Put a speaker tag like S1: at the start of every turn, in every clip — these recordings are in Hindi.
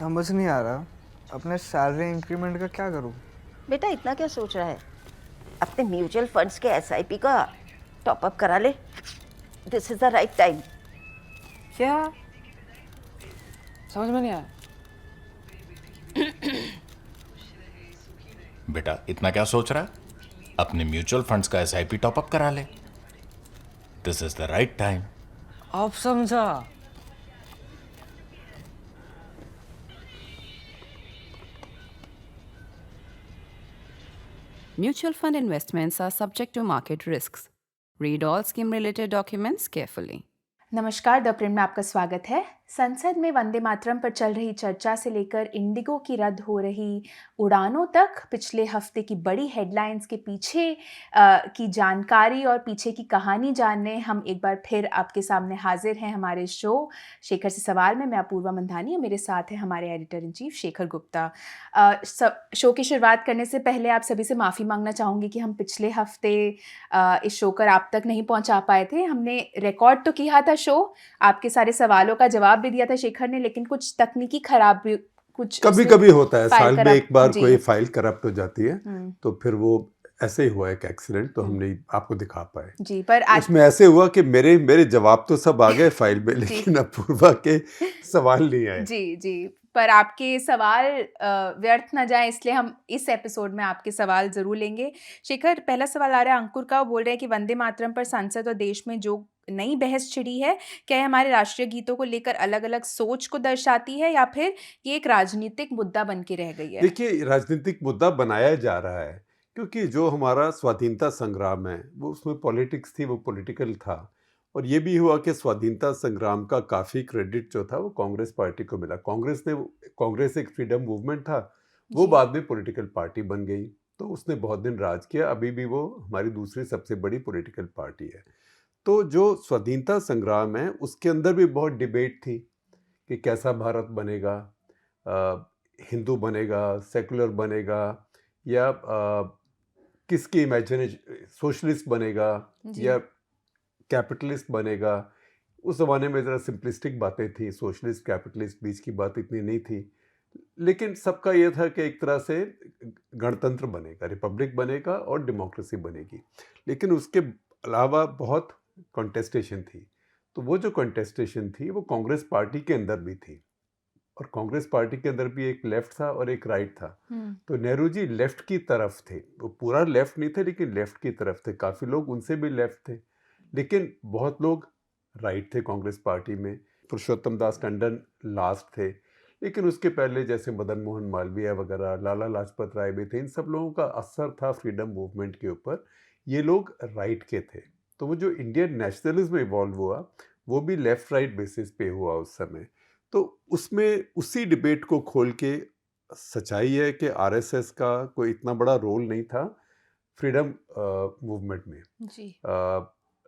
S1: समझ नहीं आ रहा अपने सैलरी इंक्रीमेंट का क्या करूं।
S2: बेटा इतना क्या सोच रहा है? अपने म्यूचुअल फंड्स के एसआईपी का टॉप अप करा ले। This is the right time.
S3: क्या? समझ में नहीं आया।
S4: बेटा इतना क्या सोच रहा है? अपने म्यूचुअल फंड्स का एसआईपी टॉपअप करा ले। This is the right time.
S3: अब समझा।
S5: Mutual fund investments are subject to market risks. Read all scheme related documents carefully.
S6: नमस्कार, द प्रिंट में आपका स्वागत है। संसद में वंदे मातरम पर चल रही चर्चा से लेकर इंडिगो की रद्द हो रही उड़ानों तक पिछले हफ्ते की बड़ी हेडलाइंस के पीछे की जानकारी और पीछे की कहानी जानने हम एक बार फिर आपके सामने हाजिर हैं हमारे शो शेखर से सवाल में। मैं अपूर्वा मंधानी और मेरे साथ हैं हमारे editor in chief Shekhar Gupta. Show की शुरुआत करने से पहले आप सभी से माफ़ी मांगना चाहूँगी कि हम पिछले हफ्ते इस शो कर आप तक नहीं पहुँचा पाए थे। हमने रिकॉर्ड तो किया था शो, आपके सारे सवालों का जवाब भी दिया था शेखर ने, लेकिन कुछ तकनीकी खराब भी कुछ
S7: कभी कभी होता है,
S6: फाइल
S7: साल में
S6: करप्ट
S7: एक बार
S6: जी।
S7: कोई फाइल करप्ट हो जाती है, तो फिर वो ऐसे ही हुआ एक एक्सीडेंट, तो हम नहीं आपको दिखा पाए
S6: जी। पर आज
S7: उसमें ऐसे हुआ कि मेरे जवाब तो सब आ गए फाइल में, लेकिन अपूर्वा के सवाल नहीं आए।
S6: जी जी, पर आपके सवाल व्यर्थ ना जाए इसलिए हम इस एपिसोड में आपके सवाल जरूर लेंगे। शेखर, पहला सवाल आ रहा है अंकुर का। वो बोल रहे हैं कि वंदे मातरम पर संसद और देश में जो नई बहस छिड़ी है, क्या ये हमारे राष्ट्रीय गीतों को लेकर अलग अलग सोच को दर्शाती है या फिर ये एक राजनीतिक मुद्दा बन के रह गई है?
S7: देखिए, राजनीतिक मुद्दा बनाया जा रहा है क्योंकि जो हमारा स्वाधीनता संग्राम है वो उसमें पॉलिटिक्स थी, वो पॉलिटिकल था। और ये भी हुआ कि स्वाधीनता संग्राम का काफ़ी क्रेडिट जो था वो कांग्रेस पार्टी को मिला। कांग्रेस एक फ्रीडम मूवमेंट था, वो
S6: जी।
S7: बाद में पॉलिटिकल पार्टी बन गई, तो उसने बहुत दिन राज किया। अभी भी वो हमारी दूसरी सबसे बड़ी पॉलिटिकल पार्टी है। तो जो स्वाधीनता संग्राम है उसके अंदर भी बहुत डिबेट थी कि कैसा भारत बनेगा, हिंदू बनेगा, सेकुलर बनेगा, या किसकी इमेजिनेशन, सोशलिस्ट बनेगा
S6: जी।
S7: या कैपिटलिस्ट बनेगा। उस ज़माने में ज़रा सिंपलिस्टिक बातें थी, सोशलिस्ट कैपिटलिस्ट बीच की बात इतनी नहीं थी, लेकिन सबका ये था कि एक तरह से गणतंत्र बनेगा, रिपब्लिक बनेगा और डेमोक्रेसी बनेगी। लेकिन उसके अलावा बहुत कॉन्टेस्टेशन थी। तो वो जो कॉन्टेस्टेशन थी वो कांग्रेस पार्टी के अंदर भी थी, और कांग्रेस पार्टी के अंदर भी एक लेफ्ट था और एक राइट था। तो नेहरू जी लेफ्ट की तरफ थे, वो पूरा लेफ्ट नहीं थे लेकिन लेफ्ट की तरफ थे। काफ़ी लोग उनसे भी लेफ्ट थे, लेकिन बहुत लोग राइट थे कांग्रेस पार्टी में। पुरुषोत्तम दास टंडन लास्ट थे, लेकिन उसके पहले जैसे मदन मोहन मालवीय वगैरह, लाला लाजपत राय भी थे। इन सब लोगों का असर था फ्रीडम मूवमेंट के ऊपर, ये लोग राइट के थे। तो वो जो इंडियन नेशनलिज्म इवॉल्व हुआ वो भी लेफ्ट राइट बेसिस पे हुआ उस समय। तो उसमें उसी डिबेट को खोल के सच्चाई है कि आरएसएस का कोई इतना बड़ा रोल नहीं था फ्रीडम मूवमेंट में।
S6: जी।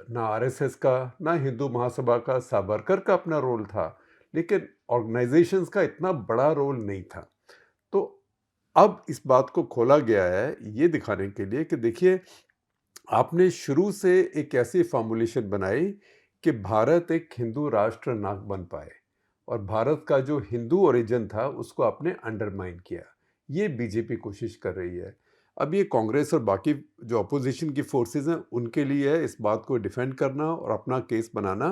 S7: ना आरएसएस का, ना हिंदू महासभा का, सावरकर का अपना रोल था, लेकिन ऑर्गेनाइजेशंस का इतना बड़ा रोल नहीं था। तो अब इस बात को खोला गया है ये दिखाने के लिए कि देखिए, आपने शुरू से एक ऐसी फॉर्मुलेशन बनाई कि भारत एक हिंदू राष्ट्र ना बन पाए, और भारत का जो हिंदू ओरिजिन था उसको आपने अंडरमाइन किया। ये बीजेपी कोशिश कर रही है। अब ये कांग्रेस और बाकी जो अपोजिशन की फोर्सेस हैं उनके लिए है इस बात को डिफेंड करना और अपना केस बनाना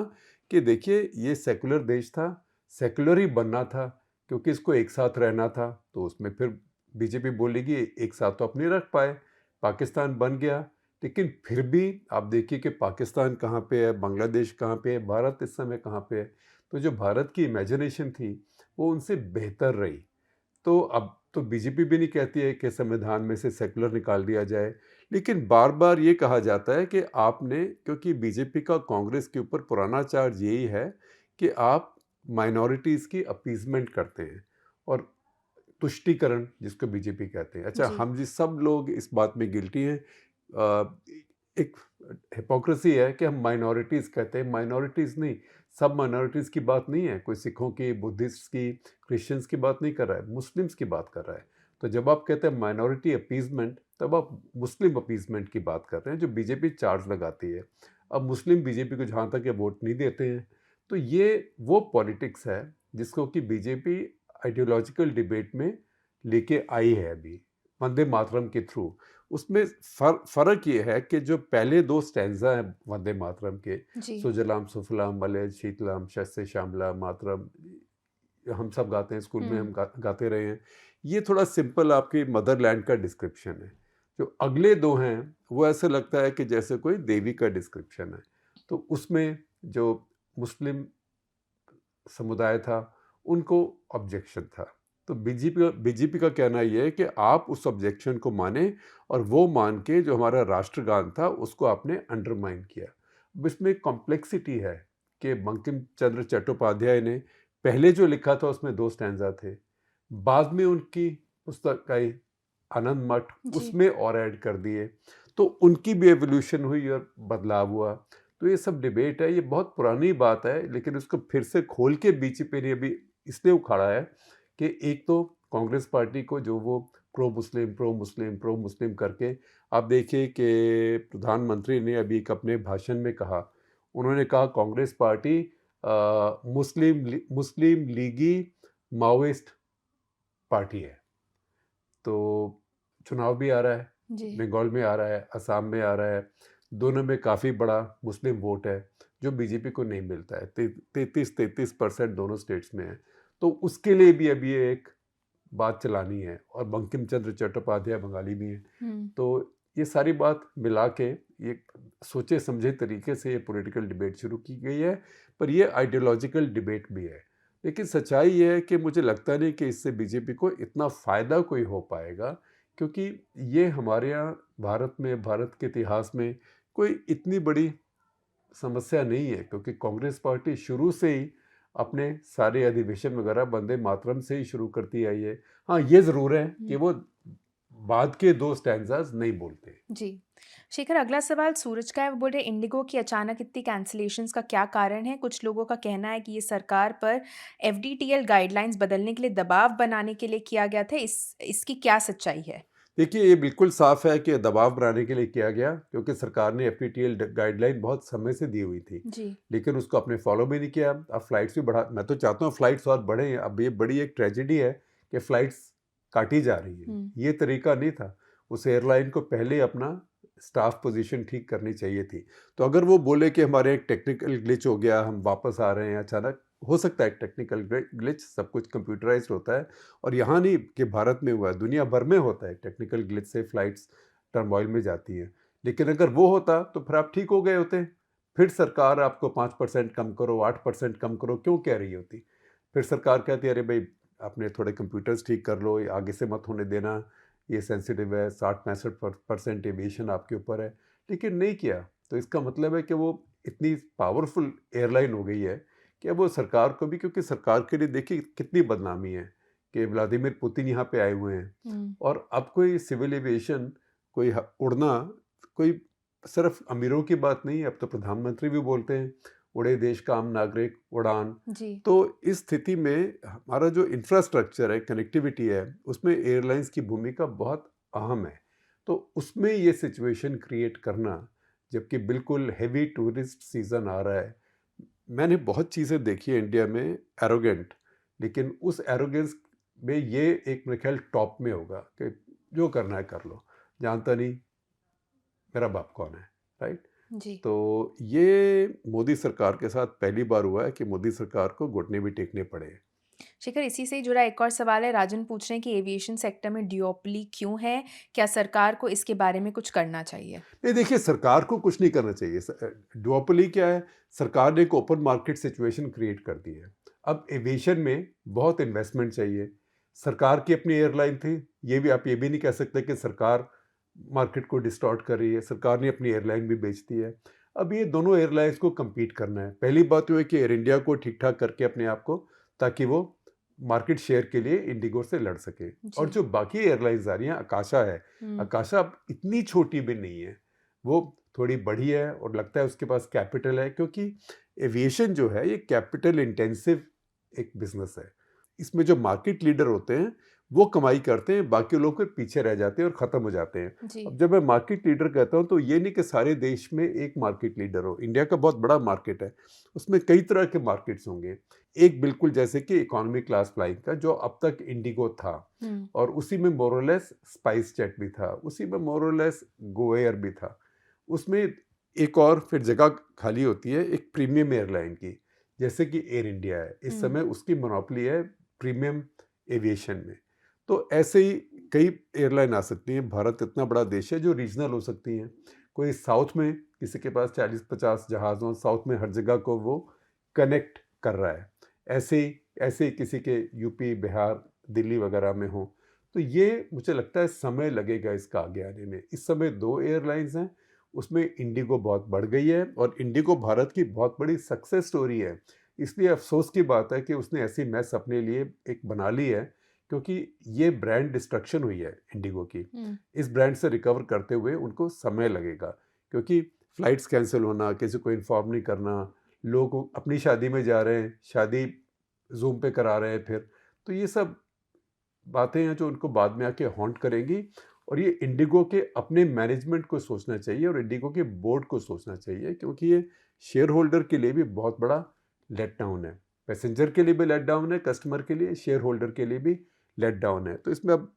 S7: कि देखिए ये सेकुलर देश था, सेकुलर ही बनना था, क्योंकि इसको एक साथ रहना था। तो उसमें फिर बीजेपी बोलेगी एक साथ तो अपने रख पाए, पाकिस्तान बन गया, लेकिन फिर भी आप देखिए कि पाकिस्तान कहाँ पे है, बांग्लादेश कहाँ पे है, भारत इस समय कहाँ पे है। तो जो भारत की इमेजिनेशन थी वो उनसे बेहतर रही। तो अब तो बीजेपी भी नहीं कहती है कि संविधान में से सेकुलर निकाल दिया जाए, लेकिन बार बार ये कहा जाता है कि आपने, क्योंकि बीजेपी का कांग्रेस के ऊपर पुराना चार्ज यही है कि आप माइनॉरिटीज़ की अपीजमेंट करते हैं और तुष्टीकरण जिसको बीजेपी कहते हैं। अच्छा,
S6: जी।
S7: हम जी सब लोग इस बात में गिल्टी हैं। एक हिपोक्रेसी है कि हम माइनॉरिटीज़ कहते हैं, माइनॉरिटीज़ नहीं, सब माइनॉरिटीज़ की बात नहीं है। कोई सिखों की, बुद्धिस्ट की, क्रिश्चियंस की बात नहीं कर रहा है, मुस्लिम्स की बात कर रहा है। तो जब आप कहते हैं माइनॉरिटी अपीजमेंट, तब आप मुस्लिम अपीजमेंट की बात कर रहे हैं जो बीजेपी चार्ज लगाती है। अब मुस्लिम बीजेपी को जहाँ तक ये वोट नहीं देते हैं, तो ये वो पॉलिटिक्स है जिसको कि बीजेपी आइडियोलॉजिकल डिबेट में लेके आई है अभी वंदे मातरम के थ्रू। उसमें फ़र्क ये है कि जो पहले 2 स्टैंज़ा हैं वंदे मातरम के,
S6: जी।
S7: सुजलाम सुफलाम मलयज शीतलाम शस्य श्यामला मातरम, हम सब गाते हैं, स्कूल में हम गाते रहे हैं। ये थोड़ा सिंपल आपकी मदरलैंड का डिस्क्रिप्शन है। जो अगले 2 हैं वो ऐसे लगता है कि जैसे कोई देवी का डिस्क्रिप्शन है। तो उसमें जो मुस्लिम समुदाय था उनको ऑब्जेक्शन था। तो बीजेपी का कहना ये है कि आप उस ऑब्जेक्शन को माने और वो मान के जो हमारा राष्ट्रगान था उसको आपने अंडरमाइन किया। अब इसमें कॉम्प्लेक्सिटी है कि बंकिम चंद्र चट्टोपाध्याय ने पहले जो लिखा था उसमें 2 स्टैंजा थे, बाद में उनकी पुस्तक आई आनंद मठ, उसमें और ऐड कर दिए, तो उनकी भी एवोल्यूशन हुई और बदलाव हुआ। तो ये सब डिबेट है, ये बहुत पुरानी बात है, लेकिन उसको फिर से खोल के बीजेपी ने अभी इसलिए उखाड़ा है कि एक तो कांग्रेस पार्टी को जो वो प्रो मुस्लिम करके, आप देखिए कि प्रधानमंत्री ने अभी एक अपने भाषण में कहा, उन्होंने कहा कांग्रेस पार्टी मुस्लिम लीगी माओइस्ट पार्टी है। तो चुनाव भी आ रहा है, बंगाल में आ रहा है, असम में आ रहा है, दोनों में काफ़ी बड़ा मुस्लिम वोट है जो बीजेपी को नहीं मिलता है। 33% दोनों स्टेट्स में है। तो उसके लिए भी अभी एक बात चलानी है, और बंकिम चंद्र चट्टोपाध्याय बंगाली भी हैं। तो ये सारी बात मिला के ये सोचे समझे तरीके से ये पॉलिटिकल डिबेट शुरू की गई है, पर ये आइडियोलॉजिकल डिबेट भी है। लेकिन सच्चाई ये है कि मुझे लगता नहीं कि इससे बीजेपी को इतना फ़ायदा कोई हो पाएगा, क्योंकि ये हमारे यहाँ भारत में, भारत के इतिहास में कोई इतनी बड़ी समस्या नहीं है, क्योंकि कांग्रेस पार्टी शुरू से ही अपने सारे अधिवेशन वगैरह वंदे मातरम से ही शुरू करती आई है। हाँ, ये ज़रूर है कि वो बाद के 2 स्टैंजास नहीं बोलते।
S6: जी। शेखर, अगला सवाल सूरज का है। वो बोल रहे इंडिगो की अचानक इतनी कैंसलेशंस का क्या कारण है? कुछ लोगों का कहना है कि ये सरकार पर एफडीटीएल गाइडलाइंस बदलने के लिए दबाव बनाने के लिए किया गया था। इसकी क्या सच्चाई है?
S7: देखिए, ये बिल्कुल साफ है कि दबाव बनाने के लिए किया गया, क्योंकि सरकार ने एफडीटीएल गाइडलाइन बहुत समय से दी हुई थी, लेकिन उसको आपने फॉलो भी नहीं किया। अब फ्लाइट्स भी बढ़ा, मैं तो चाहता हूँ फ्लाइट्स और बढ़े। अब ये बड़ी एक ट्रेजेडी है कि फ्लाइट्स काटी जा रही है। ये तरीका नहीं था। उस एयरलाइन को पहले अपना स्टाफ पोजीशन ठीक करनी चाहिए थी। तो अगर वो बोले कि हमारे एक टेक्निकल ग्लिच हो गया, हम वापस आ रहे हैं अचानक, हो सकता है टेक्निकल ग्लिच, सब कुछ कंप्यूटराइज्ड होता है, और यहाँ नहीं कि भारत में हुआ है, दुनिया भर में होता है टेक्निकल ग्लिच से फ्लाइट्स टर्मोइल में जाती हैं। लेकिन अगर वो होता तो फिर आप ठीक हो गए होते। फिर सरकार आपको 5% कम करो, 8% कम करो क्यों कह रही होती? फिर सरकार कहती है अरे भाई आपने थोड़े कंप्यूटर्स ठीक कर लो, आगे से मत होने देना, ये सेंसिटिव है, 60-65% एविएशन आपके ऊपर है। लेकिन नहीं किया। तो इसका मतलब है कि वो इतनी पावरफुल एयरलाइन हो गई है कि अब वो सरकार को भी, क्योंकि सरकार के लिए देखिए कितनी बदनामी है कि व्लादिमीर पुतिन यहाँ पे आए हुए हैं, और अब कोई सिविल एविएशन, कोई उड़ना कोई सिर्फ अमीरों की बात नहीं है, अब तो प्रधानमंत्री भी बोलते हैं उड़े देश का आम नागरिक उड़ान। तो इस स्थिति में हमारा जो इंफ्रास्ट्रक्चर है, कनेक्टिविटी है, उसमें एयरलाइंस की भूमिका बहुत अहम है। तो उसमें ये सिचुएशन क्रिएट करना, जबकि बिल्कुल हैवी टूरिस्ट सीज़न आ रहा है। मैंने बहुत चीज़ें देखी है इंडिया में एरोगेंट, लेकिन उस एरोगेंस में ये एक मेरे ख्याल टॉप में होगा कि जो करना है कर लो, जानता नहीं मेरा बाप कौन है, राइट? तो ये मोदी सरकार के साथ पहली बार हुआ है कि मोदी सरकार को घुटने भी टेकने पड़े।
S6: शेखर, इसी से जुड़ा एक और सवाल है। राजन पूछ रहे हैं कि एविएशन सेक्टर में डिओपली क्यों है? क्या सरकार को इसके बारे में कुछ करना चाहिए?
S7: नहीं, देखिए सरकार को कुछ नहीं करना चाहिए। डिओपली क्या है? सरकार ने एक ओपन मार्केट सिचुएशन क्रिएट कर दी है। अब एविएशन में बहुत इन्वेस्टमेंट चाहिए। सरकार की अपनी एयरलाइन थी, ये भी नहीं कह सकते कि सरकार मार्केट को डिस्टॉर्ट कर रही है। सरकार ने अपनी एयरलाइन भी बेच दी है। अब ये दोनों एयरलाइंस को compete करना है। पहली बात तो है कि एयर इंडिया को ठीक ठाक करके अपने आप को, ताकि वो मार्केट शेयर के लिए इंडिगो से लड़ सके। और जो बाकी एयरलाइंस आ रही हैं, आकाशा है, आकाशा अब इतनी छोटी भी नहीं है, वो थोड़ी बड़ी है और लगता है उसके पास कैपिटल है, क्योंकि एविएशन जो है ये कैपिटल इंटेंसिव एक बिजनेस है। इसमें जो मार्केट लीडर होते हैं वो कमाई करते हैं, बाकी लोग फिर पीछे रह जाते हैं और ख़त्म हो जाते हैं।
S6: जी।
S7: अब जब मैं मार्केट लीडर कहता हूँ तो ये नहीं कि सारे देश में एक मार्केट लीडर हो। इंडिया का बहुत बड़ा मार्केट है, उसमें कई तरह के मार्केट्स होंगे। एक बिल्कुल जैसे कि इकोनॉमी क्लास फ्लाइंग का, जो अब तक इंडिगो था, और उसी में मोरलेस स्पाइस जेट भी था, उसी में मोरलेस गो एयर भी था। उसमें एक और फिर जगह खाली होती है एक प्रीमियम एयरलाइन की, जैसे कि एयर इंडिया है। इस समय उसकी मोनोपोली है प्रीमियम एविएशन में। तो ऐसे ही कई एयरलाइन आ सकती हैं। भारत इतना बड़ा देश है जो रीजनल हो सकती हैं। कोई साउथ में किसी के पास 40-50 जहाज़ हों, साउथ में हर जगह को वो कनेक्ट कर रहा है। ऐसे ही किसी के यूपी, बिहार, दिल्ली वगैरह में हो। तो ये मुझे लगता है समय लगेगा इसका आगे आने में। इस समय 2 एयरलाइंस हैं, उसमें इंडिगो बहुत बढ़ गई है और इंडिगो भारत की बहुत बड़ी सक्सेस स्टोरी है। इसलिए अफसोस की बात है कि उसने ऐसी मैस अपने लिए एक बना ली है, क्योंकि ये ब्रांड डिस्ट्रक्शन हुई है इंडिगो की। इस ब्रांड से रिकवर करते हुए उनको समय लगेगा, क्योंकि फ्लाइट्स कैंसिल होना, किसी को इन्फॉर्म नहीं करना, लोग अपनी शादी में जा रहे हैं, शादी जूम पे करा रहे हैं फिर, तो ये सब बातें हैं जो उनको बाद में आके हॉन्ट करेंगी। और ये इंडिगो के अपने मैनेजमेंट को सोचना चाहिए और इंडिगो के बोर्ड को सोचना चाहिए, क्योंकि ये शेयर होल्डर के लिए भी बहुत बड़ा लेट डाउन है। पैसेंजर के लिए भी लेट डाउन है, कस्टमर के लिए, शेयर होल्डर के लिए भी लेट डाउन है। तो इसमें अब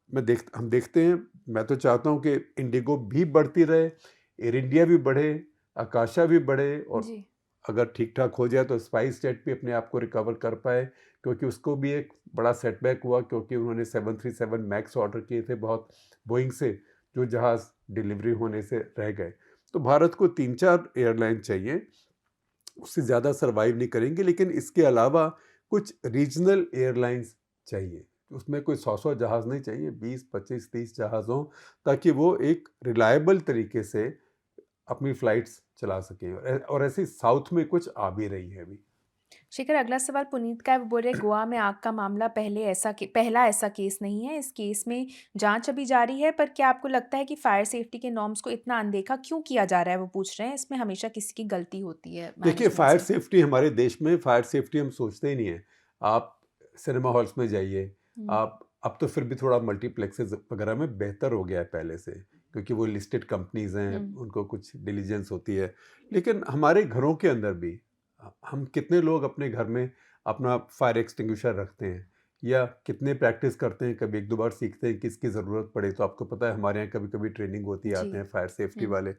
S7: हम देखते हैं। मैं तो चाहता हूँ कि इंडिगो भी बढ़ती रहे, एयर इंडिया भी बढ़े, आकाशा भी बढ़े, और
S6: जी।
S7: अगर ठीक ठाक हो जाए तो स्पाइस जेट भी अपने आप को रिकवर कर पाए, क्योंकि उसको भी एक बड़ा सेटबैक हुआ, क्योंकि उन्होंने 737 मैक्स ऑर्डर किए थे बहुत बोइंग से, जो जहाज़ डिलीवरी होने से रह गए। तो भारत को 3-4 एयरलाइन चाहिए, उससे ज़्यादा सर्वाइव नहीं करेंगे। लेकिन इसके अलावा कुछ रीजनल एयरलाइंस चाहिए, उसमें कोई 100 जहाज़ नहीं चाहिए, 20, 25, 30 जहाज़ हों, ताकि वो एक रिलायबल तरीके से अपनी फ्लाइट्स चला सकें। और ऐसे साउथ में कुछ आ भी रही है अभी।
S6: शेखर, अगला सवाल पुनीत का है। वो बोल रहे गोवा में आग का मामला पहला ऐसा केस नहीं है। इस केस में जांच अभी जारी है, पर क्या आपको लगता है कि फायर सेफ्टी के नॉर्म्स को इतना अनदेखा क्यों किया जा रहा है? वो पूछ रहे हैं। इसमें हमेशा किसी की गलती होती है
S7: देखिए,
S6: मैनेजमेंट
S7: फायर
S6: से।
S7: सेफ्टी हमारे देश में, फायर सेफ्टी हम सोचते ही नहीं है। आप सिनेमा हॉल्स में जाइए, आप अब तो फिर भी थोड़ा मल्टीप्लेक्सेस वगैरह में बेहतर हो गया है पहले से, क्योंकि वो लिस्टेड कंपनीज हैं, उनको कुछ डिलीजेंस होती है। लेकिन हमारे घरों के अंदर भी हम कितने लोग अपने घर में अपना फायर एक्सटिंग्विशर रखते हैं, या कितने प्रैक्टिस करते हैं, कभी 1-2 बार सीखते हैं किसकी ज़रूरत पड़े। तो आपको पता है हमारे यहाँ कभी कभी ट्रेनिंग होती है, आते हैं फायर सेफ्टी वाले।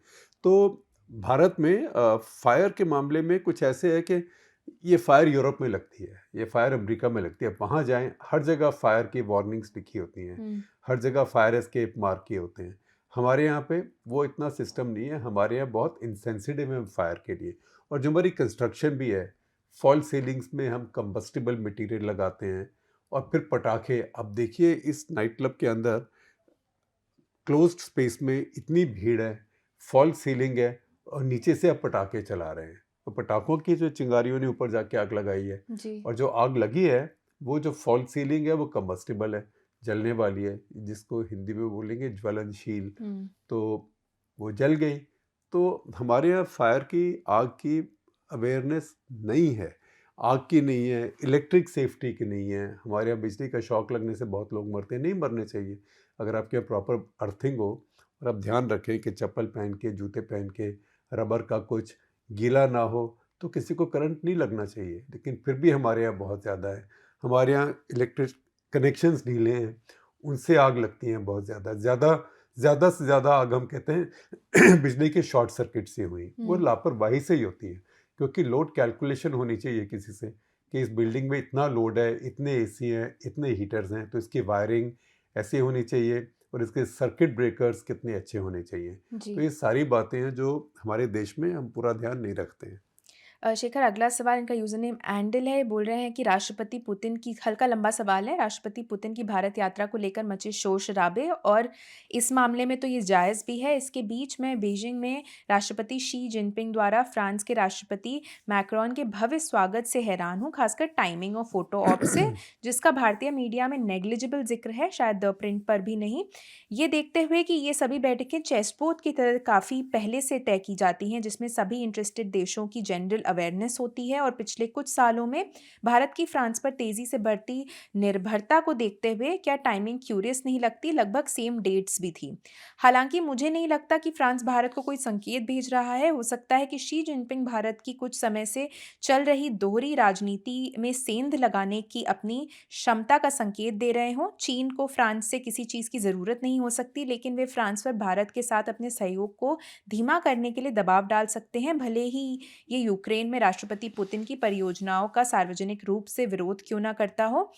S7: तो भारत में फायर के मामले में कुछ ऐसे है कि ये फायर यूरोप में लगती है, ये फायर अमेरिका में लगती है। वहाँ जाएं, हर जगह फायर की वार्निंग्स लिखी होती हैं, हर जगह फायर एस्केप मार्क किए होते हैं। हमारे यहाँ पे वो इतना सिस्टम नहीं है। हमारे यहाँ बहुत इंसेंसिटिव है फायर के लिए। और जो हमारी कंस्ट्रक्शन भी है, फॉल सीलिंग्स में हम कंबस्टिबल मटेरियल लगाते हैं, और फिर पटाखे। अब देखिए, इस नाइट क्लब के अंदर क्लोज्ड स्पेस में इतनी भीड़ है, फॉल सीलिंग है, और नीचे से आप पटाखे चला रहे हैं। तो पटाखों की जो चिंगारियों ने ऊपर जाके आग लगाई है,
S6: जी।
S7: और जो आग लगी है वो जो फॉल सीलिंग है वो कंबस्टिबल है, जलने वाली है, जिसको हिंदी में बोलेंगे ज्वलनशील। तो वो जल गई। तो हमारे यहाँ फायर की, आग की अवेयरनेस नहीं है, आग की नहीं है, इलेक्ट्रिक सेफ्टी की नहीं है। हमारे यहाँ बिजली का शॉक लगने से बहुत लोग मरते हैं, नहीं मरने चाहिए। अगर आपके यहाँ प्रॉपर अर्थिंग हो, और आप ध्यान रखें कि चप्पल पहन के, जूते पहन के, रबर का कुछ गीला ना हो, तो किसी को करंट नहीं लगना चाहिए। लेकिन फिर भी हमारे यहाँ बहुत ज़्यादा है। हमारे यहाँ इलेक्ट्रिक कनेक्शंस ढीले हैं, उनसे आग लगती हैं बहुत ज़्यादा से ज़्यादा आग हम कहते हैं बिजली के शॉर्ट सर्किट से हुई। वो लापरवाही से ही होती है, क्योंकि लोड कैलकुलेशन होनी चाहिए किसी से कि इस बिल्डिंग में इतना लोड है, इतने एसी हैं, इतने हीटर्स हैं, तो इसकी वायरिंग ऐसी होनी चाहिए, और इसके सर्किट ब्रेकर्स कितने अच्छे होने चाहिए। तो ये सारी बातें हैं जो हमारे देश में हम पूरा ध्यान नहीं रखते हैं।
S6: शेखर, अगला सवाल, इनका यूज़र नेम एंडल है। बोल रहे हैं कि राष्ट्रपति पुतिन की, हल्का लंबा सवाल है, राष्ट्रपति पुतिन की भारत यात्रा को लेकर मचे शोर शराबे, और इस मामले में तो ये जायज़ भी है। इसके बीच में बीजिंग में राष्ट्रपति शी जिनपिंग द्वारा फ्रांस के राष्ट्रपति मैक्रोन के भव्य स्वागत से हैरान हूँ, खासकर टाइमिंग और फोटो ऑप से, जिसका भारतीय मीडिया में नेग्लिजिबल जिक्र है, शायद प्रिंट पर भी नहीं। ये देखते हुए कि ये सभी बैठकें चेस बोर्ड की तरह काफ़ी पहले से तय की जाती हैं, जिसमें सभी इंटरेस्टेड देशों की जनरल अवेयरनेस होती है और पिछले कुछ सालों में भारत की फ्रांस पर तेज़ी से बढ़ती निर्भरता को देखते हुए क्या टाइमिंग क्यूरियस नहीं लगती? लगभग सेम डेट्स भी थी। हालांकि मुझे नहीं लगता कि फ्रांस भारत को कोई संकेत भेज रहा है। हो सकता है कि शी जिनपिंग भारत की कुछ समय से चल रही दोहरी राजनीति में सेंध लगाने की अपनी क्षमता का संकेत दे रहे हों। चीन को फ्रांस से किसी चीज़ की ज़रूरत नहीं हो सकती, लेकिन वे फ्रांस पर भारत के साथ अपने सहयोग को धीमा करने के लिए दबाव डाल सकते हैं, भले ही ये यूक्रेन में राष्ट्रपति पुतिन की परियोजनाओं का सार्वजनिक रूप से विरोध क्यों ना करता हो।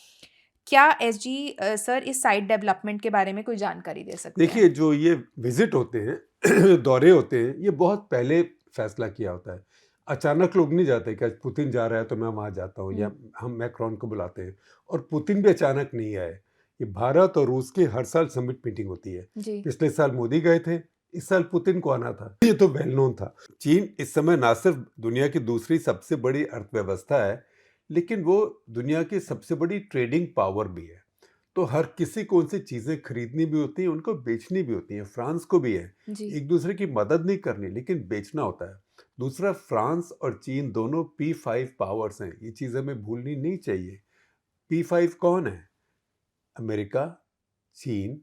S6: क्या एसजी सर इस साइड डेवलपमेंट के बारे में कोई जानकारी दे सकते हैं?
S7: देखिए, जो ये विजिट होते हैं दौरे होते हैं, ये बहुत पहले फैसला किया होता है। अचानक लोग नहीं जाते कि आज पुतिन जा रहा है तो मैं वहाँ जाता हूँ, या हम मैक्रोन को बुलाते हैं। और पुतिन भी अचानक नहीं आए। ये भारत और रूस की हर साल समिट मीटिंग होती है।
S6: जी।
S7: पिछले साल मोदी गए थे, इस साल पुतिन को आना था, ये तो वेल नोन था। चीन इस समय ना सिर्फ दुनिया की दूसरी सबसे बड़ी अर्थव्यवस्था है, लेकिन वो दुनिया की सबसे बड़ी ट्रेडिंग पावर भी है। तो हर किसी को उनसे चीज़ें खरीदनी भी होती हैं, उनको बेचनी भी होती हैं। फ्रांस को भी है,
S6: जी।
S7: एक दूसरे की मदद नहीं करनी, लेकिन बेचना होता है। दूसरा, फ्रांस और चीन दोनों P5 पावर्स हैं, ये चीज़ हमें भूलनी नहीं चाहिए। P5 कौन है? अमेरिका, चीन,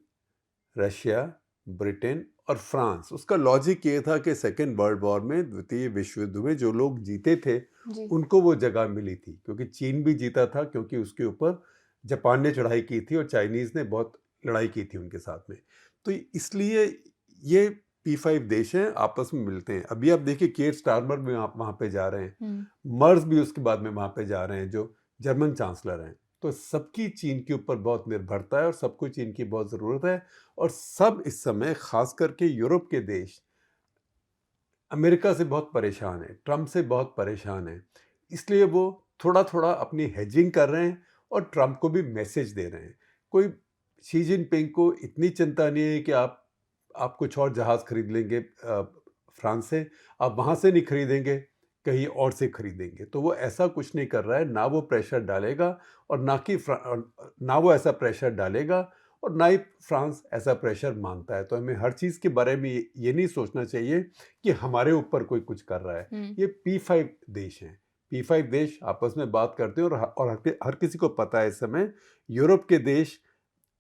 S7: रशिया, ब्रिटेन और फ्रांस। उसका लॉजिक ये था कि सेकेंड वर्ल्ड वॉर में, द्वितीय विश्व युद्ध में जो लोग जीते थे
S6: जी।
S7: उनको वो जगह मिली थी, क्योंकि चीन भी जीता था क्योंकि उसके ऊपर जापान ने चढ़ाई की थी और चाइनीज़ ने बहुत लड़ाई की थी उनके साथ में। तो इसलिए ये P5 देश हैं, आपस में मिलते हैं। अभी आप देखिए, केयर स्टारमर भी वहाँ पे जा रहे हैं, मर्ज भी उसके बाद में वहाँ पे जा रहे हैं, जो जर्मन चांसलर हैं। तो सबकी चीन के ऊपर बहुत निर्भरता है और सबको चीन की बहुत ज़रूरत है। और सब इस समय, खास करके यूरोप के देश, अमेरिका से बहुत परेशान है, ट्रम्प से बहुत परेशान है। इसलिए वो थोड़ा थोड़ा अपनी हेजिंग कर रहे हैं और ट्रम्प को भी मैसेज दे रहे हैं। कोई शी जिनपिंग को इतनी चिंता नहीं है कि आप कुछ और जहाज़ खरीद लेंगे फ्रांस से, आप वहाँ से नहीं खरीदेंगे, कहीं और से खरीदेंगे। तो वो ऐसा कुछ नहीं कर रहा है, ना वो प्रेशर डालेगा और ना वो ऐसा प्रेशर डालेगा और ना ही फ्रांस ऐसा प्रेशर मांगता है। तो हमें हर चीज़ के बारे में ये नहीं सोचना चाहिए कि हमारे ऊपर कोई कुछ कर रहा है। ये P5 देश हैं, P5 देश आपस में बात करते हैं और हर किसी को पता है इस समय यूरोप के देश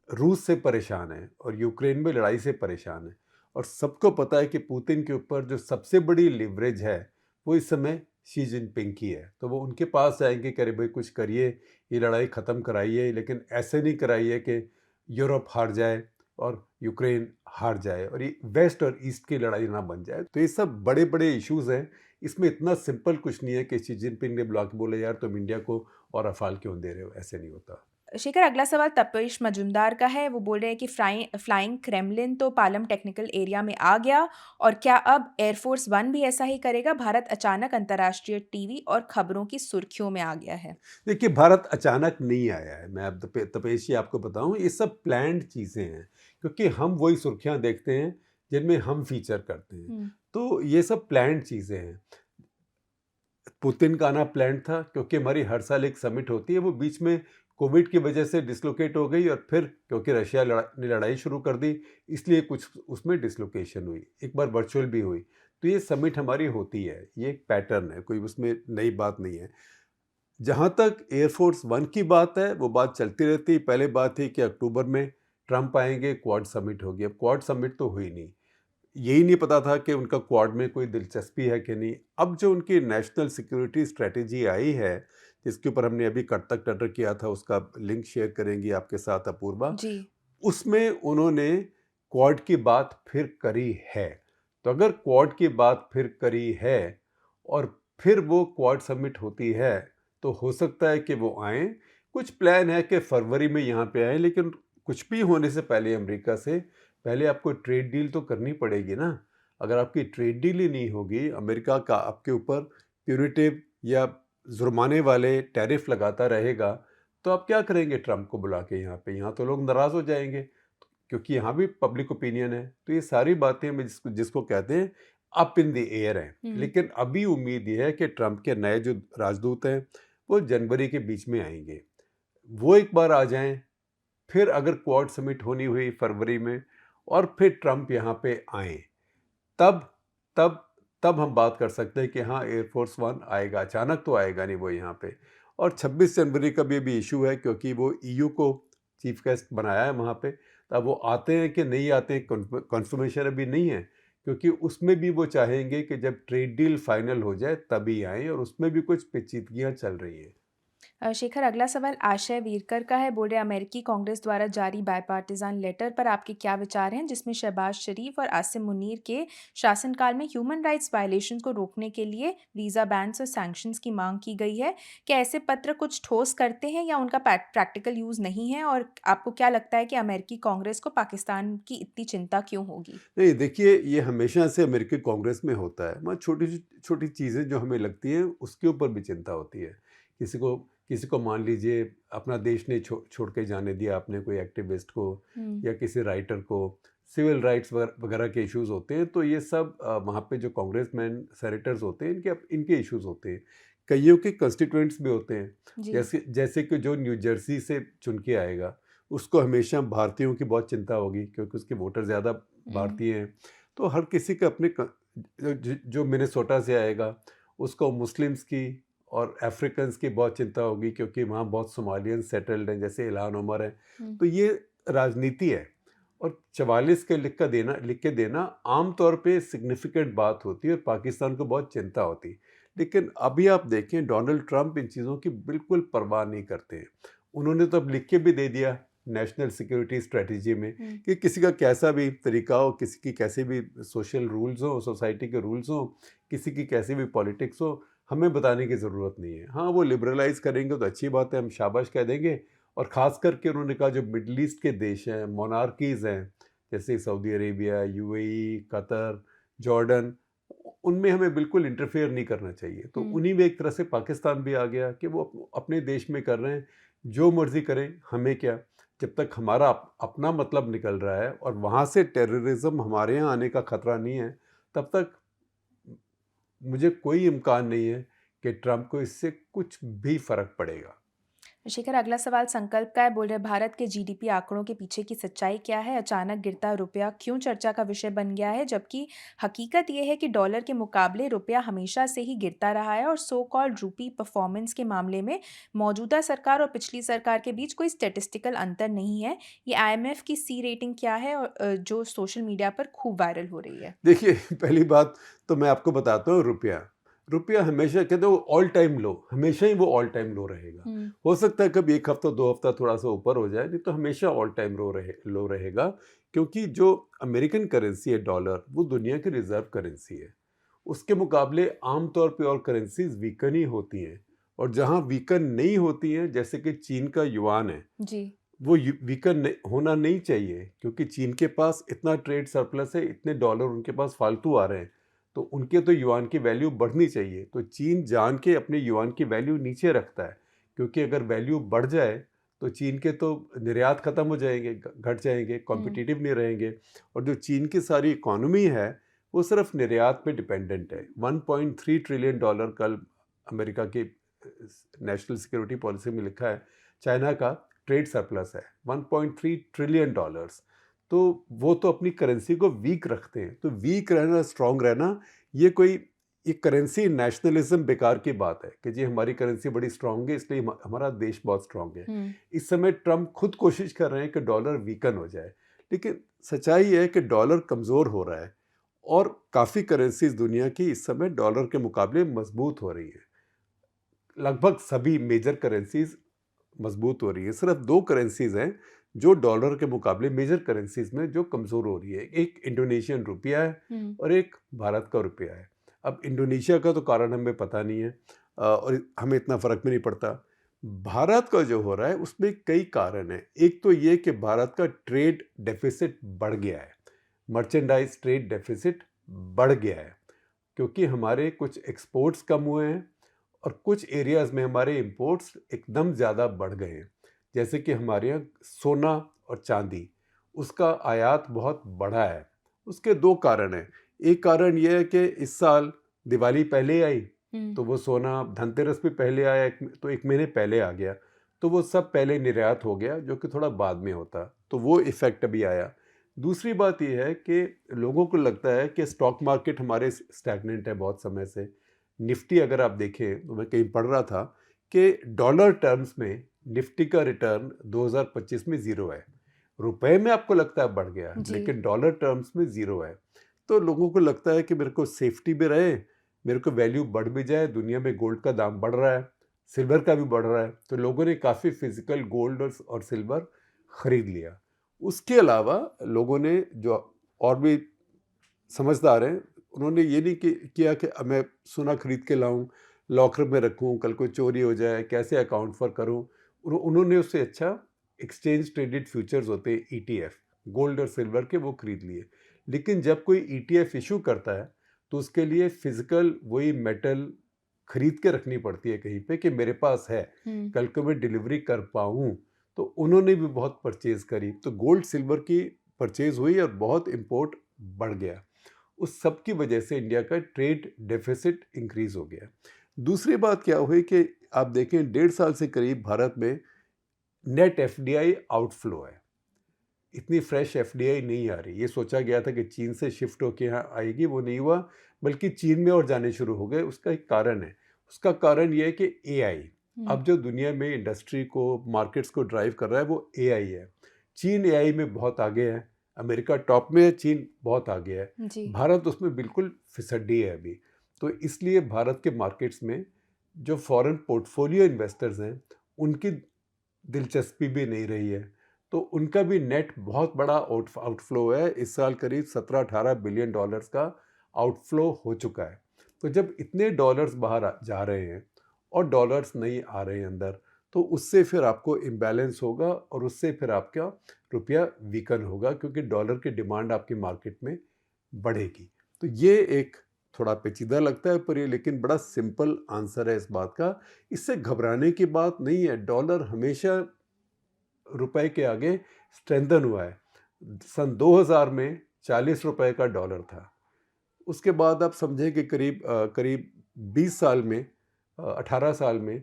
S7: रूस से परेशान है और यूक्रेन में लड़ाई से परेशान है। और सबको पता है कि पुतिन के ऊपर जो सबसे बड़ी लिवरेज है वो इस समय शी जिनपिंग की है। तो वो उनके पास जाएंगे कि अरे भाई कुछ करिए, ये लड़ाई ख़त्म कराइए, लेकिन ऐसे नहीं कराइए कि यूरोप हार जाए और यूक्रेन हार जाए और ये वेस्ट और ईस्ट की लड़ाई ना बन जाए। तो ये सब बड़े बड़े इश्यूज़ हैं। इसमें इतना सिंपल कुछ नहीं है कि शी जिनपिंग ने बुला के बोले यार तुम इंडिया को और रफाल क्यों दे रहे हो, ऐसे नहीं होता।
S6: शेखर, अगला सवाल तपेश मजुमदार का है। वो बोल रहे हैं कि फ्लाइंग क्रेमलिन तो पालम टेक्निकल एरिया में आ गया, और क्या अब एयरफोर्स 1 भी ऐसा ही करेगा? भारत अचानक अंतर्राष्ट्रीय टीवी और खबरों की सुर्खियों में आ गया है।
S7: देखिए, भारत अचानक नहीं आया है। मैं अब तपेश जी आपको बताऊं, ये सब प्लान्ड चीज़ें हैं, क्योंकि हम वही सुर्खियां देखते हैं जिनमें हम फीचर करते हैं। तो ये सब प्लान्ड चीज़ें हैं। पुतिन का आना प्लान था, क्योंकि हमारी हर साल एक समिट होती है, वो बीच में कोविड की वजह से डिसलोकेट हो गई, और फिर क्योंकि रशिया ने लड़ाई शुरू कर दी, इसलिए कुछ उसमें डिसलोकेशन हुई, एक बार वर्चुअल भी हुई। तो ये समिट हमारी होती है, ये एक पैटर्न है, कोई उसमें नई बात नहीं है। जहाँ तक एयरफोर्स 1 की बात है, वो बात चलती रहती है। पहले बात थी कि अक्टूबर में ट्रंप आएंगे, क्वाड समिट होगी। अब क्वाड समिट तो हुई नहीं, यही नहीं पता था कि उनका क्वाड में कोई दिलचस्पी है कि नहीं। अब जो उनकी नेशनल सिक्योरिटी स्ट्रेटेजी आई है, जिसके ऊपर हमने अभी कटक टटर किया था, उसका लिंक शेयर करेंगी आपके साथ अपूर्वा
S6: जी।
S7: उसमें उन्होंने क्वाड की बात फिर करी है। तो अगर क्वाड की बात फिर करी है और फिर वो क्वाड समिट होती है, तो हो सकता है कि वो आएँ। कुछ प्लान है कि फरवरी में यहाँ पे आएँ, लेकिन कुछ भी होने से पहले अमेरिका से पहले आपको ट्रेड डील तो करनी पड़ेगी ना। अगर आपकी ट्रेड डील ही नहीं होगी, अमेरिका का आपके ऊपर प्यूनिटिव या जुर्माने वाले टैरिफ लगाता रहेगा, तो आप क्या करेंगे ट्रंप को बुला के यहाँ पे? यहाँ तो लोग नाराज़ हो जाएंगे, क्योंकि यहाँ भी पब्लिक ओपिनियन है। तो ये सारी बातें मैं जिसको कहते हैं अप इन द एयर हैं। लेकिन अभी उम्मीद ये है कि ट्रंप के नए जो राजदूत हैं वो जनवरी के बीच में आएंगे, वो एक बार आ जाएं। फिर अगर क्वाड समिट होनी हुई फरवरी में और फिर ट्रंप यहाँ पे आए, तब तब हम बात कर सकते हैं कि हाँ एयरफोर्स वन आएगा, अचानक तो आएगा नहीं वो यहाँ पे। और 26 जनवरी का भी अभी इशू है, क्योंकि वो ईयू को चीफ गेस्ट बनाया है वहाँ पे। अब वो आते हैं कि नहीं आते हैं, कन्फर्मेशन अभी नहीं है, क्योंकि उसमें भी वो चाहेंगे कि जब ट्रेड डील फाइनल हो जाए तभी आएँ, और उसमें भी कुछ पेचीदगियाँ चल रही हैं।
S6: शेखर, अगला सवाल आशय वीरकर का है। बोल रहे अमेरिकी कांग्रेस द्वारा जारी बायपार्टिजान लेटर पर आपके क्या विचार हैं, जिसमें शहबाज शरीफ और आसिम मुनीर के शासनकाल में ह्यूमन राइट्स वायलेशंस को रोकने के लिए वीज़ा बैन्स और सैंक्शंस की मांग की गई है। क्या ऐसे पत्र कुछ ठोस करते हैं या उनका प्रैक्टिकल यूज़ नहीं है, और आपको क्या लगता है कि अमेरिकी कांग्रेस को पाकिस्तान की इतनी चिंता क्यों होगी?
S7: नहीं, देखिए ये हमेशा से अमेरिकी कांग्रेस में होता है, मगर छोटी छोटी चीज़ें जो हमें लगती हैं उसके ऊपर भी चिंता होती है। किसी को मान लीजिए अपना देश ने छोड़ के जाने दिया, आपने कोई एक्टिविस्ट को या किसी राइटर को, सिविल राइट्स वगैरह के इश्यूज होते हैं, तो ये सब वहाँ पे जो कांग्रेसमैन सेनेटर्स होते हैं इनके इश्यूज होते हैं। कईयों के कंस्टिट्यूएंट्स भी होते हैं, जैसे कि जो न्यू जर्सी से चुन के आएगा उसको हमेशा भारतीयों की बहुत चिंता होगी, क्योंकि उसके वोटर ज़्यादा भारतीय हैं। तो हर किसी के अपने जो मिनेसोटा से आएगा उसको मुस्लिम्स की और अफ्रीकन्स की बहुत चिंता होगी, क्योंकि वहाँ बहुत सोमालियंस सेटल्ड हैं, जैसे इल्हान उमर है। तो ये राजनीति है, और 44 के लिख के देना आम तौर पे सिग्निफिकेंट बात होती है और पाकिस्तान को बहुत चिंता होती है। लेकिन अभी आप देखें डोनाल्ड ट्रंप इन चीज़ों की बिल्कुल परवाह नहीं करते हैं। उन्होंने तो अब लिख के भी दे दिया नेशनल सिक्योरिटी स्ट्रेटजी में कि किसी का कैसा भी तरीका हो, किसी की कैसे भी सोशल रूल्स हो, सोसाइटी के रूल्स हो, किसी की कैसी भी पॉलिटिक्स हो, हमें बताने की ज़रूरत नहीं है। हाँ, वो लिबरलाइज करेंगे तो अच्छी बात है, हम शाबाश कह देंगे। और ख़ास करके उन्होंने कहा जो मिडल ईस्ट के देश हैं, मोनार्कीज़ हैं, जैसे Saudi Arabia, UAE, Qatar, Jordan, उनमें हमें बिल्कुल इंटरफेयर नहीं करना चाहिए। तो उन्हीं में एक तरह से पाकिस्तान भी आ गया कि वो अपने देश में कर रहे हैं, जो मर्ज़ी करें, हमें क्या। जब तक हमारा अपना मतलब निकल रहा है और वहाँ से टेररिज्म हमारे यहाँ आने का ख़तरा नहीं है, तब तक मुझे कोई इम्कान नहीं है कि ट्रंप को इससे कुछ भी फ़र्क पड़ेगा।
S6: शेखर, अगला सवाल संकल्प का है। बोल रहे भारत के जीडीपी आंकड़ों के पीछे की सच्चाई क्या है? अचानक गिरता रुपया क्यों चर्चा का विषय बन गया है, जबकि हकीकत यह है कि डॉलर के मुकाबले रुपया हमेशा से ही गिरता रहा है, और सो कॉल्ड रूपी परफॉर्मेंस के मामले में मौजूदा सरकार और पिछली सरकार के बीच कोई स्टेटिस्टिकल अंतर नहीं है। ये आईएमएफ की सी रेटिंग क्या है, और जो सोशल मीडिया पर खूब वायरल हो रही है?
S7: देखिए, पहली बात तो मैं आपको बताता हूँ, रुपया हमेशा कहते हो ऑल टाइम लो, हमेशा ही वो ऑल टाइम लो रहेगा। हो सकता है कभी एक हफ्ता 2 हफ्ता थोड़ा सा ऊपर हो जाए, नहीं तो हमेशा ऑल टाइम लो रहेगा, क्योंकि जो अमेरिकन करेंसी है डॉलर, वो दुनिया की रिजर्व करेंसी है। उसके मुकाबले आमतौर पे और करेंसीज वीकन ही होती हैं, और जहाँ वीकन नहीं होती हैं, जैसे कि चीन का युआन है
S6: जी।
S7: वो वीकन होना नहीं चाहिए, क्योंकि चीन के पास इतना ट्रेड सरप्लस है, इतने डॉलर उनके पास फालतू आ रहे हैं, तो उनके तो युआन की वैल्यू बढ़नी चाहिए। तो चीन जान के अपने युआन की वैल्यू नीचे रखता है, क्योंकि अगर वैल्यू बढ़ जाए तो चीन के तो निर्यात ख़त्म हो जाएंगे, घट जाएंगे, कॉम्पिटिटिव नहीं रहेंगे। और जो चीन की सारी इकॉनमी है वो सिर्फ निर्यात पे डिपेंडेंट है। 1.3 ट्रिलियन डॉलर कल अमेरिका की नेशनल सिक्योरिटी पॉलिसी में लिखा है, चाइना का ट्रेड सरप्लस है 1.3 ट्रिलियन डॉलर्स। तो वो तो अपनी करेंसी को वीक रखते हैं। तो वीक रहना, स्ट्रांग रहना, ये करेंसी नेशनलिज्म बेकार की बात है कि जी हमारी करेंसी बड़ी स्ट्रांग है इसलिए हमारा देश बहुत स्ट्रांग है। इस समय ट्रंप खुद कोशिश कर रहे हैं कि डॉलर वीकन हो जाए, लेकिन सच्चाई है कि डॉलर कमज़ोर हो रहा है, और काफ़ी करेंसीज दुनिया की इस समय डॉलर के मुकाबले मजबूत हो रही है। लगभग सभी मेजर करेंसीज मजबूत हो रही है। सिर्फ 2 करेंसीज हैं जो डॉलर के मुकाबले मेजर करेंसीज में जो कमज़ोर हो रही है। एक इंडोनेशियन रुपया है और एक भारत का रुपया है। अब इंडोनेशिया का तो कारण हमें पता नहीं है, और हमें इतना फ़र्क भी नहीं पड़ता। भारत का जो हो रहा है उसमें कई कारण हैं। एक तो ये कि भारत का ट्रेड डेफिसिट बढ़ गया है, मर्चेंडाइज ट्रेड डेफिसिट बढ़ गया है, क्योंकि हमारे कुछ एक्सपोर्ट्स कम हुए हैं और कुछ एरियाज़ में हमारे इंपोर्ट्स एकदम ज़्यादा बढ़ गए हैं। जैसे कि हमारे यहाँ सोना और चांदी, उसका आयात बहुत बढ़ा है। उसके 2 कारण हैं। एक कारण यह है कि इस साल दिवाली पहले आई, तो वो सोना, धनतेरस भी पहले आया, तो 1 महीने पहले आ गया, तो वो सब पहले निर्यात हो गया, जो कि थोड़ा बाद में होता, तो वो इफ़ेक्ट अभी आया। दूसरी बात ये है कि लोगों को लगता है कि स्टॉक मार्केट हमारे स्टैग्नेंट है बहुत समय से। निफ्टी अगर आप देखें तो मैं कहीं पढ़ रहा था कि डॉलर टर्म्स में निफ्टी का रिटर्न 2025 में ज़ीरो है। रुपए में आपको लगता है बढ़ गया,
S6: जी।
S7: लेकिन डॉलर टर्म्स में ज़ीरो है। तो लोगों को लगता है कि मेरे को सेफ्टी भी रहे, मेरे को वैल्यू बढ़ भी जाए। दुनिया में गोल्ड का दाम बढ़ रहा है, सिल्वर का भी बढ़ रहा है, तो लोगों ने काफ़ी फिजिकल गोल्ड और सिल्वर खरीद लिया। उसके अलावा लोगों ने जो और भी समझदार हैं, उन्होंने ये नहीं किया कि अब मैं सोना खरीद के लाऊं, लॉकर में रखूं, कल को चोरी हो जाए, कैसे अकाउंट फॉर करूं। उन्होंने उससे अच्छा एक्सचेंज ट्रेडेड फ्यूचर्स होते हैं ईटीएफ, गोल्ड और सिल्वर के, वो खरीद लिए। लेकिन जब कोई ईटीएफ इशू करता है तो उसके लिए फिजिकल वही मेटल खरीद के रखनी पड़ती है कहीं पे कि मेरे पास है, कल को मैं डिलीवरी कर पाऊँ। तो उन्होंने भी बहुत परचेज करी, तो गोल्ड सिल्वर की परचेज हुई और बहुत इंपोर्ट बढ़ गया। उस सब की वजह से इंडिया का ट्रेड डेफिसिट इंक्रीज हो गया। दूसरी बात क्या हुई कि आप देखें 1.5 साल से करीब भारत में नेट एफडीआई आउटफ्लो है। इतनी फ्रेश एफडीआई नहीं आ रही। ये सोचा गया था कि चीन से शिफ्ट होके यहाँ आएगी, वो नहीं हुआ, बल्कि चीन में और जाने शुरू हो गए। उसका एक कारण है, उसका कारण ये है कि एआई, अब जो दुनिया में इंडस्ट्री को, मार्केट्स को ड्राइव कर रहा है वो एआई है। चीन एआई में बहुत आगे है, अमेरिका टॉप में है, चीन बहुत आगे है,
S6: जी।
S7: भारत उसमें बिल्कुल फिसड्डी है अभी। तो इसलिए भारत के मार्केट्स में जो फॉरेन पोर्टफोलियो इन्वेस्टर्स हैं उनकी दिलचस्पी भी नहीं रही है, तो उनका भी नेट बहुत बड़ा आउटफ्लो है। इस साल करीब 17-18 बिलियन डॉलर्स का आउटफ्लो हो चुका है। तो जब इतने डॉलर्स बाहर जा रहे हैं और डॉलर्स नहीं आ रहे हैं अंदर, तो उससे फिर आपको इम्बैलेंस होगा और उससे फिर आपका रुपया वीकन होगा, क्योंकि डॉलर की डिमांड आपकी मार्केट में बढ़ेगी। तो ये एक थोड़ा पेचीदा लगता है पर ये लेकिन बड़ा सिंपल आंसर है इस बात का। इससे घबराने की बात नहीं है। डॉलर हमेशा रुपए के आगे स्ट्रेंथन हुआ है। सन 2000 में 40 रुपए का डॉलर था, उसके बाद आप समझें कि करीब 20 साल में, 18 साल में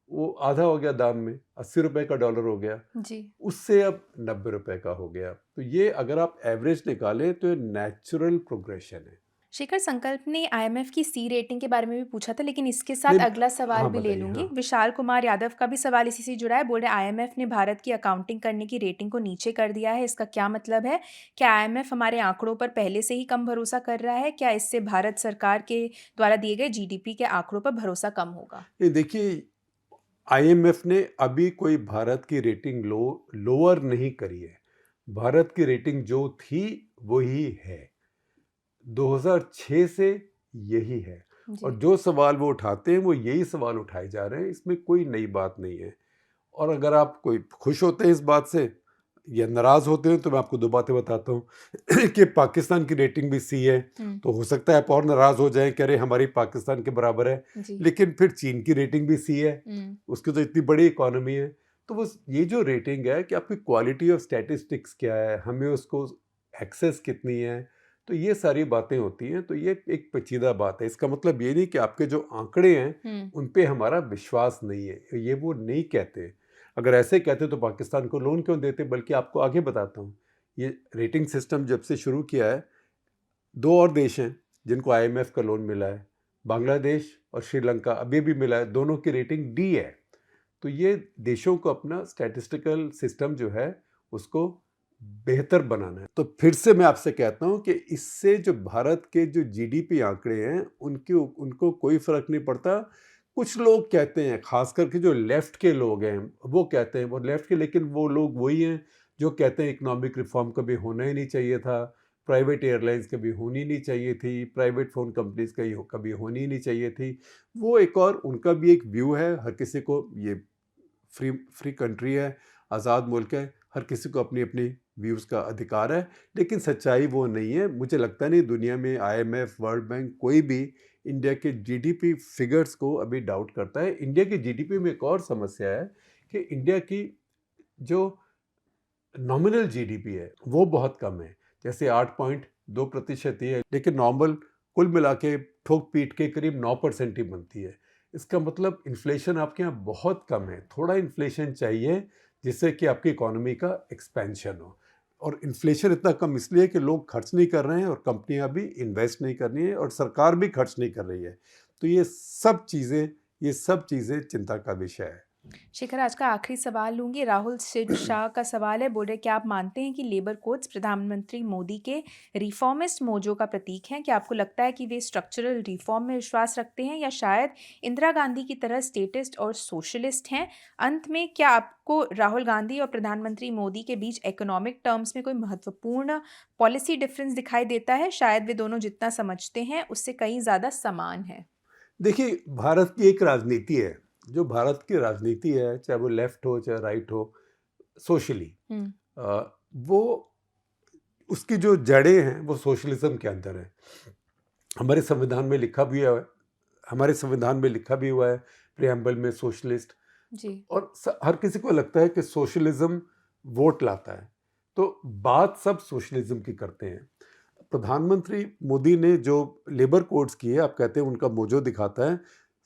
S7: वो आधा हो गया दाम में, 80 रुपए का डॉलर हो गया,
S6: जी।
S7: उससे अब 90 रुपए का हो गया। तो ये अगर आप एवरेज निकालें तो ये नेचुरल प्रोग्रेशन है।
S6: शेखर, संकल्प ने आईएमएफ की सी रेटिंग के बारे में भी पूछा था, लेकिन इसके साथ
S7: नहीं,
S6: अगला सवाल
S7: हाँ
S6: भी ले
S7: बताइए।
S6: लूंगी।
S7: हाँ,
S6: विशाल कुमार यादव का भी सवाल इसी से जुड़ा है। बोल रहे आईएमएफ ने भारत की अकाउंटिंग करने की रेटिंग को नीचे कर दिया है, इसका क्या मतलब है? क्या आईएमएफ हमारे आंकड़ों पर पहले से ही कम भरोसा कर रहा है? क्या इससे भारत सरकार के द्वारा दिए गए जीडीपी के आंकड़ों पर भरोसा कम होगा?
S7: ये देखिए, आईएमएफ ने अभी कोई भारत की रेटिंग लोअर नहीं करी है। भारत की रेटिंग जो थी वही है, 2006 से यही है।
S6: जी।
S7: और जो सवाल वो उठाते हैं वो यही सवाल उठाए जा रहे हैं, इसमें कोई नई बात नहीं है। और अगर आप कोई खुश होते हैं इस बात से या नाराज़ होते हैं तो मैं आपको दो बातें बताता हूँ कि पाकिस्तान की रेटिंग भी सी है, तो हो सकता है आप और नाराज़ हो जाएं, कह रहे हमारी पाकिस्तान के बराबर है,
S6: जी।
S7: लेकिन फिर चीन की रेटिंग भी सी है, उसकी तो इतनी बड़ी इकोनॉमी है। तो वो ये जो रेटिंग है कि आपकी क्वालिटी ऑफ स्टैटिस्टिक्स क्या है, हमें उसको एक्सेस कितनी है, तो ये सारी बातें होती हैं। तो ये एक पेचीदा बात है। इसका मतलब ये नहीं कि आपके जो आंकड़े हैं उन पे हमारा विश्वास नहीं है, ये वो नहीं कहते। अगर ऐसे कहते तो पाकिस्तान को लोन क्यों देते? बल्कि आपको आगे बताता हूँ, ये रेटिंग सिस्टम जब से शुरू किया है, 2 और देश हैं जिनको आईएमएफ का लोन मिला है, बांग्लादेश और श्रीलंका अभी भी मिला है, दोनों की रेटिंग डी है। तो ये देशों को अपना स्टैटिस्टिकल सिस्टम जो है उसको बेहतर बनाना है। तो फिर से मैं आपसे कहता हूँ कि इससे जो भारत के जो जीडीपी आंकड़े हैं उनको कोई फर्क नहीं पड़ता। कुछ लोग कहते हैं, खास करके जो लेफ्ट के लोग हैं वो कहते हैं, वो लेफ्ट के, लेकिन वो लोग वही हैं जो कहते हैं इकोनॉमिक रिफॉर्म कभी होना ही नहीं चाहिए था, प्राइवेट एयरलाइंस कभी होनी नहीं चाहिए थी, प्राइवेट फ़ोन कंपनीज कभी होनी नहीं चाहिए थी। वो एक और उनका भी एक व्यू है। हर किसी को, ये फ्री कंट्री है, आज़ाद मुल्क है, हर किसी को अपनी अपनी व्यूज़ का अधिकार है, लेकिन सच्चाई वो नहीं है। मुझे लगता नहीं दुनिया में आईएमएफ, वर्ल्ड बैंक, कोई भी इंडिया के जीडीपी फिगर्स को अभी डाउट करता है। इंडिया की जीडीपी में एक और समस्या है कि इंडिया की जो नॉमिनल जीडीपी है वो बहुत कम है, जैसे 8.2% ही है, लेकिन नॉर्मल कुल मिला के ठोक पीट के करीब 9% ही बनती है। इसका मतलब इन्फ्लेशन आपके यहाँ बहुत कम है। थोड़ा इन्फ्लेशन चाहिए जिससे कि आपकी इकोनॉमी का एक्सपेंशन हो। और इन्फ्लेशन इतना कम इसलिए कि लोग खर्च नहीं कर रहे हैं और कंपनियां भी इन्वेस्ट नहीं कर रही हैं और सरकार भी खर्च नहीं कर रही है। तो ये सब चीज़ें चिंता का विषय है।
S6: शिखर, आज का आखिरी सवाल लूंगी। राहुल शाह का सवाल है, बोल रहे क्या आप मानते हैं कि लेबर कोड्स प्रधानमंत्री मोदी के रिफॉर्मिस्ट मोजो का प्रतीक हैं? क्या आपको लगता है कि वे स्ट्रक्चरल रिफॉर्म में विश्वास रखते हैं या शायद इंदिरा गांधी की तरह स्टेटिस्ट और सोशलिस्ट हैं? अंत में, क्या आपको राहुल गांधी और प्रधानमंत्री मोदी के बीच इकोनॉमिक टर्म्स में कोई महत्वपूर्ण पॉलिसी डिफरेंस दिखाई देता है? शायद वे दोनों जितना समझते हैं उससे कहीं ज़्यादा समान है।
S7: देखिए, भारत की एक राजनीति है, जो भारत की राजनीति है, चाहे वो लेफ्ट हो चाहे राइट हो, सोशली वो उसकी जो जड़ें हैं वो सोशलिज्म के अंदर है। हमारे संविधान में लिखा भी हुआ है प्रियम्बल में सोशलिस्ट।
S6: जी।
S7: और हर किसी को लगता है कि सोशलिज्म वोट लाता है, तो बात सब सोशलिज्म की करते हैं। प्रधानमंत्री मोदी ने जो लेबर कोड्स किए, आप कहते हैं उनका मोजो दिखाता है,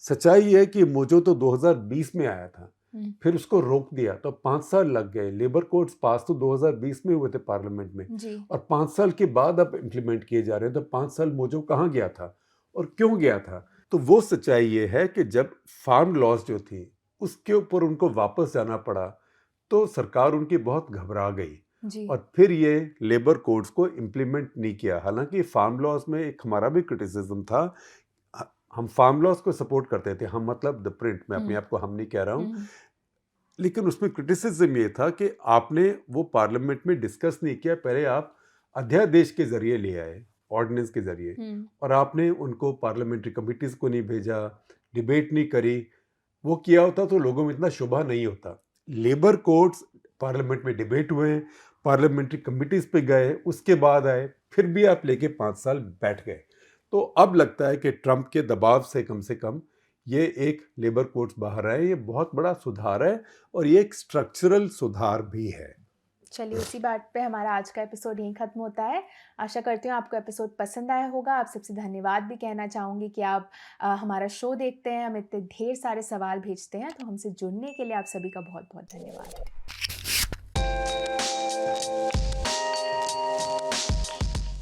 S7: सच्चाई ये है कि मोजो तो 2020 में आया था, फिर उसको रोक दिया तो 5 साल लग गए। लेबर कोड्स पास तो 2020 में हुए थे पार्लियामेंट में,
S6: जी।
S7: और 5 साल के बाद अब इम्प्लीमेंट किए जा रहे हैं। तो 5 साल मोजो कहाँ गया था और क्यों गया था? तो वो सच्चाई ये है कि जब फार्म लॉज जो थी उसके ऊपर उनको वापस जाना पड़ा तो सरकार उनकी बहुत घबरा गई
S6: जी।
S7: और फिर ये लेबर कोड्स को इम्प्लीमेंट नहीं किया। हालांकि फार्म लॉज में एक हमारा भी क्रिटिसिज्म था, हम फार्म लॉज को सपोर्ट करते थे, हम मतलब द प्रिंट, मैं अपने आप को हम नहीं कह रहा हूँ, लेकिन उसमें क्रिटिसिज्म ये था कि आपने वो पार्लियामेंट में डिस्कस नहीं किया। पहले आप अध्यादेश के जरिए ले आए, ऑर्डिनेंस के जरिए, और आपने उनको पार्लियामेंट्री कमिटीज को नहीं भेजा, डिबेट नहीं करी। वो किया होता तो लोगों में इतना शुभा नहीं होता। लेबर कोड्स पार्लियामेंट में डिबेट हुए, पार्लियामेंट्री कमिटीज पे गए, उसके बाद आए, फिर भी आप लेके 5 साल बैठ गए। तो अब लगता है कि ट्रंप के दबाव से कम ये एक लेबर कोड्स बाहर आए, ये बहुत बड़ा सुधार है और ये एक स्ट्रक्चरल सुधार भी है।
S6: चलिए, उसी बात पे हमारा आज का एपिसोड यहीं खत्म होता है। आशा करती हूँ आपको एपिसोड पसंद आया होगा। आप सबसे धन्यवाद भी कहना चाहूँगी कि आप हमारा शो देखते हैं, हम इतने ढेर सारे सवाल भेजते हैं, तो हमसे जुड़ने के लिए आप सभी का बहुत बहुत धन्यवाद।